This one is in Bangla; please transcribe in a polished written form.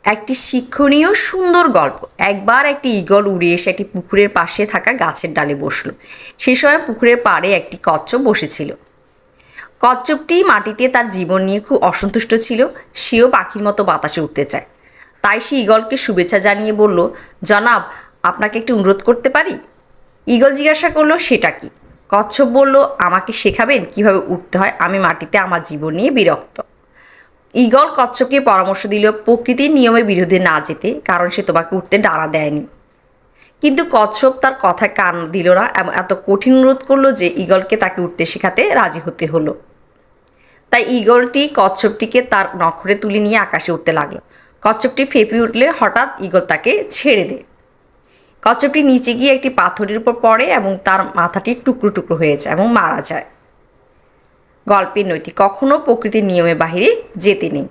একটি শিক্ষণীয় সুন্দর গল্প। একবার একটি ঈগল উড়ে এসে একটি পুকুরের পাশে থাকা গাছের ডালে বসলো। সে সময় পুকুরের পাড়ে একটি কচ্ছপ বসেছিল। কচ্ছপটি মাটিতে তার জীবন নিয়ে খুব অসন্তুষ্ট ছিল। সেও পাখির মতো বাতাসে উঠতে চায়। তাই সে ঈগলকে শুভেচ্ছা জানিয়ে বলল, জনাব, আপনাকে একটি অনুরোধ করতে পারি? ঈগল জিজ্ঞাসা করলো, সেটা কি? কচ্ছপ বলল, আমাকে শেখাবেন কিভাবে উঠতে হয়? আমি মাটিতে আমার জীবন নিয়ে বিরক্ত। ঈগল কচ্ছপকে পরামর্শ দিল প্রকৃতির নিয়মের বিরুদ্ধে না যেতে, কারণ সে তোমাকে উঠতে ডানা দেয়নি। কিন্তু কচ্ছপ তার কথায় কান দিল না এবং এত কঠিন অনুরোধ করলো যে ঈগলকে তাকে উঠতে শেখাতে রাজি হতে হলো। তাই ঈগলটি কচ্ছপটিকে তার নখরে তুলে নিয়ে আকাশে উঠতে লাগলো। কচ্ছপটি ফেঁপে উঠলে হঠাৎ ঈগল তাকে ছেড়ে দেয়। কচ্ছপটি নিচে গিয়ে একটি পাথরের উপর পড়ে এবং তার মাথাটি টুকরো টুকরো হয়ে যায় এবং মারা যায়। গল্পের নৈতিক: কখনো প্রকৃতির নিয়মের বাহিরে যেতে নেই।